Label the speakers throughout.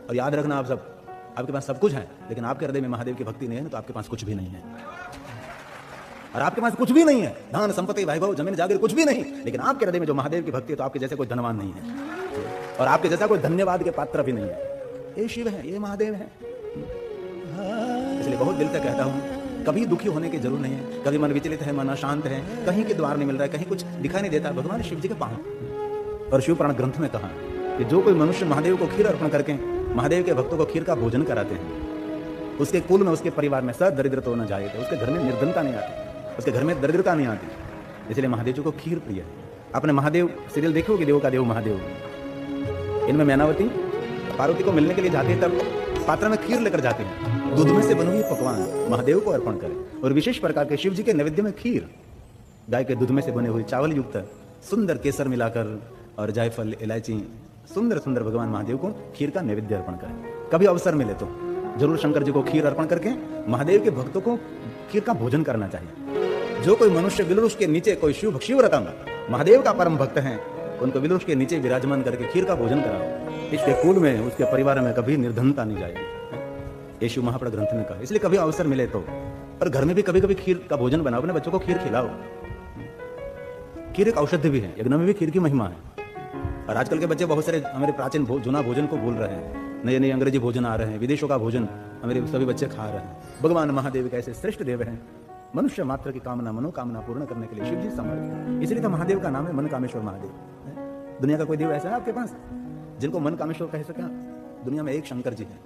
Speaker 1: और याद रखना आप सब, आपके पास सब कुछ है, लेकिन आपके हृदय में महादेव की भक्ति नहीं है ना, तो आपके पास कुछ भी नहीं है। और आपके पास कुछ भी नहीं है, धन संपत्ति वैभव जमीन जागीर कुछ भी नहीं, लेकिन आपके हृदय में जो महादेव की भक्ति है, तो आपके जैसे कोई धनवान नहीं है और आपके जैसा कोई धन्यवाद के पात्र भी नहीं है। ये शिव है, ये महादेव है। इसलिए बहुत दिल से कहता हूं, कभी दुखी होने की जरूरत नहीं है। कभी मन विचलित है, मन अशांत है, कहीं के द्वार नहीं मिल रहा है, कहीं कुछ दिखाई नहीं देता, भगवान शिव जी के पांव। और शिव पुराण ग्रंथ में कहा कि जो कोई मनुष्य महादेव को खीर अर्पण करके महादेव के भक्तों को खीर का भोजन कराते हैं, उसके कुल में, उसके परिवार में सद दरिद्र तो न जाएगा, उसके घर में निर्धनता नहीं आती, उसके घर में दरिद्रता नहीं आती। इसलिए महादेव जी को खीर प्रिय है। आपने महादेव सीरियल देखी होगी, देव का देव महादेव। इनमें मैनावती पार्वती को मिलने के लिए जाते हैं, तब पात्र में खीर लेकर जाते हैं, दूध में से बनी हुई पकवान महादेव को अर्पण करें। और विशेष प्रकार के शिव जी के नैवेद्य में खीर, गाय के दूध में से बने हुई चावल युक्त सुंदर केसर मिलाकर और जायफल इलायची सुंदर सुंदर भगवान महादेव को खीर का नैवेद्य अर्पण करें। कभी अवसर मिले तो जरूर शंकर जी को खीर अर्पण करके महादेव के भक्तों को खीर का भोजन करना चाहिए। जो कोई मनुष्य विलुष के नीचे, कोई शिवव्रतम महादेव का परम भक्त है, उनको विलुष के नीचे विराजमान करके खीर का भोजन कराओ। इसके कुल में, उसके परिवार में कभी निर्धनता नहीं जाएगी। ये शिव महापुराण ग्रंथ ने कहा। इसलिए कभी अवसर मिले तो, और घर में भी कभी कभी खीर का भोजन बनाओ, अपने बच्चों को खीर खिलाओ। खीर एक औषधि भी है, यज्ञ में भी खीर की महिमा है। और आजकल के बच्चे बहुत सारे हमारे प्राचीन जुना भोजन को भूल रहे हैं, नए नए अंग्रेजी भोजन आ रहे हैं, विदेशों का भोजन हमारे सभी बच्चे खा रहे हैं। भगवान महादेव कैसे श्रेष्ठ देव हैं, मनुष्य मात्र की कामना मनोकामना पूर्ण करने के लिए शिव जी समर्थ है। इसलिए तो महादेव का नाम है मन कामेश्वर महादेव। दुनिया का कोई देव ऐसा है आपके पास जिनको मन कामेश्वर कह सके? दुनिया में एक शंकर जी है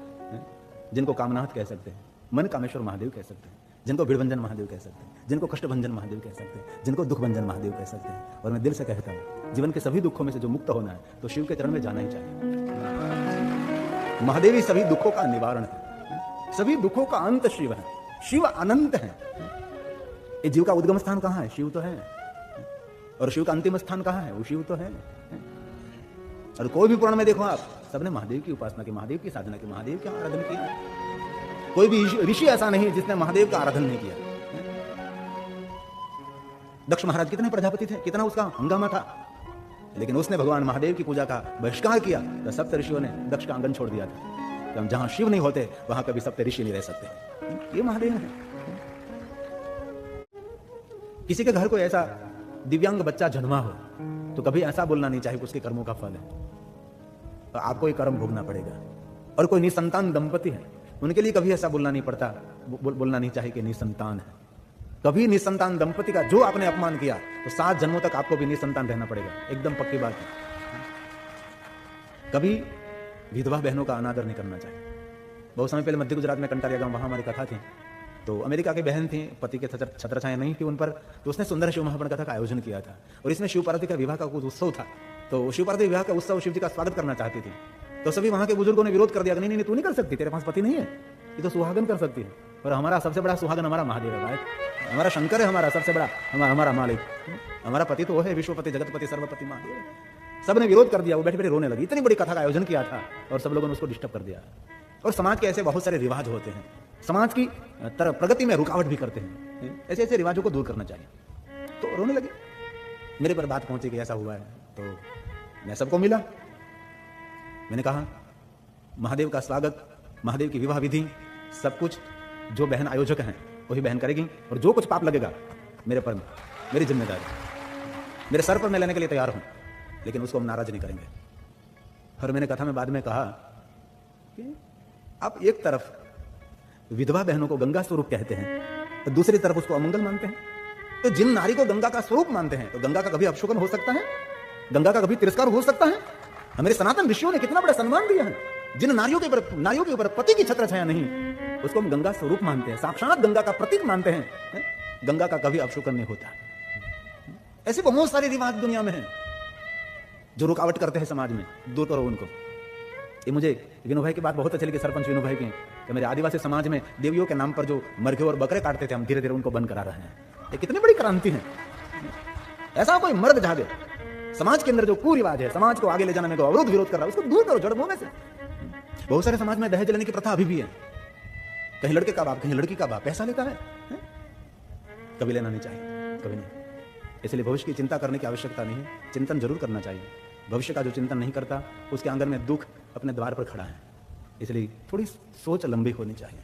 Speaker 1: जिनको कामनाथ कह सकते हैं, मन कामेश्वर महादेव कह सकते हैं, जिनको भीड़भंजन महादेव कह सकते हैं, जिनको कष्टभंजन महादेव कह सकते हैं, जिनको दुखभंजन महादेव कह सकते हैं। और मैं दिल से कहता हूं, जीवन के सभी दुखों में से जो मुक्त होना है, तो शिव के चरण में जाना ही चाहिए। महादेव ही सभी दुखों का निवारण है, सभी दुखों का अंत शिव है। शिव अनंत है। ये जीव का उद्गम स्थान कहां है? शिव तो है। और शिव का अंतिम स्थान कहां है? वो शिव तो है। और कोई भी पुराण में देखो आप, सबने महादेव की उपासना की, महादेव की साधना की, महादेव की आराधना की। कोई भी ऋषि ऐसा नहीं है जिसने महादेव का आराधन नहीं किया। दक्ष महाराज कितने प्रजापति थे, कितना उसका हंगामा था, लेकिन उसने भगवान महादेव की पूजा का बहिष्कार किया, तो सप्त ऋषियों ने दक्ष का आंगन छोड़ दिया था। तो जहां शिव नहीं होते वहां कभी सप्त ऋषि नहीं रह सकते। ये महादेव है। किसी के घर कोई ऐसा दिव्यांग बच्चा जन्मा हो तो कभी ऐसा बोलना नहीं चाहिए कि उसके कर्मों का फल है, तो आपको ये कर्म भोगना पड़ेगा। और कोई निसंतान दंपति है, उनके लिए कभी ऐसा बोलना नहीं पड़ता, बोलना नहीं चाहिए कि निसंतान है। कभी निसंतान दंपति का जो आपने अपमान किया, तो 7 जन्मों तक आपको भी निसंतान रहना पड़ेगा, एकदम पक्की बात है। कभी विधवा बहनों का अनादर नहीं करना चाहिए। बहुत समय पहले मध्य गुजरात में कंटारिया गांव, वहां हमारी कथा थी, तो अमेरिका की बहन थी, पति के छत्र छाया नहीं थी उन पर, तो उसने सुंदर शिव महापुराण कथा का आयोजन किया था। और इसमें शिव पार्वती का विवाह का कुछ उत्सव था, तो शिव पार्वती विवाह का उत्सव शिव जी का स्वागत करना चाहती थी। तो सभी वहां के बुजुर्गों ने विरोध कर दिया, नहीं नहीं तू नहीं कर सकती, तेरे पास पति नहीं है, ये तो सुहागन कर सकती है। और हमारा सबसे बड़ा सुहागन हमारा महादेव है, हमारा शंकर है, हमारा सबसे बड़ा हमारा मालिक, हमारा पति तो वो है, विश्वपति जगतपति सर्वपति महादेव। सबने विरोध कर दिया, वो बैठे बैठे रोने लगी। इतनी बड़ी कथा का आयोजन किया था और सब लोगों ने उसको डिस्टर्ब कर दिया। और समाज के ऐसे बहुत सारे रिवाज होते हैं, समाज की प्रगति में रुकावट भी करते हैं। ऐसे ऐसे रिवाजों को दूर करना चाहिए। तो रोने लगे, मेरे पर बात पहुंची कि ऐसा हुआ है। तो मैं सबको मिला, मैंने कहा महादेव का स्वागत, महादेव की विवाह विधि सब कुछ जो बहन आयोजक हैं वही बहन करेगी, और जो कुछ पाप लगेगा मेरे पर, मेरी जिम्मेदारी, मेरे सर पर मैं लेने के लिए तैयार हूं, लेकिन उसको हम नाराज नहीं करेंगे। और मैंने कथा में बाद में कहा कि आप एक तरफ विधवा बहनों को गंगा स्वरूप कहते हैं, तो दूसरी तरफ उसको अमंगल मानते हैं। तो जिन नारी को गंगा का स्वरूप मानते हैं, तो गंगा का कभी अपशोकन हो सकता है? गंगा का कभी तिरस्कार हो सकता है? हमारे सनातन ऋषियों ने कितना बड़ा सम्मान दिया है। जिन नारियों के ऊपर पति की छत्र छाया नहीं, उसको हम गंगा स्वरूप मानते हैं, साक्षात गंगा का प्रतीक मानते हैं। गंगा का कभी अपशोकन नहीं होता। ऐसे बहुत सारे रिवाज दुनिया में हैं जो रुकावट करते हैं समाज में, दूर करो उनको। ये मुझे विनू भाई की बात बहुत अच्छी लगी, सरपंच विनू भाई की, कि मेरे आदिवासी समाज में देवियों के नाम पर जो मरघे और बकरे काटते थे, हम धीरे धीरे उनको बंद करा रहे हैं। ये कितनी बड़ी क्रांति है। ऐसा कोई मर्द जागे, समाज के अंदर जो कुरिवाज है, समाज को आगे ले जाने में को अवरोध विरोध कर रहा है, उसको दूर करो जड़ में से। बहुत सारे समाज में दहेज लेने की प्रथा अभी भी है। कहीं लड़के का बाप, कहीं लड़की का बाप पैसा लेता है। कभी लेना नहीं चाहिए, कभी नहीं। इसलिए भविष्य की चिंता करने की आवश्यकता नहीं है, चिंतन जरूर करना चाहिए। भविष्य का जो चिंतन नहीं करता, उसके आंगन में दुख अपने द्वार पर खड़ा है। इसलिए थोड़ी सोच लंबी होनी चाहिए।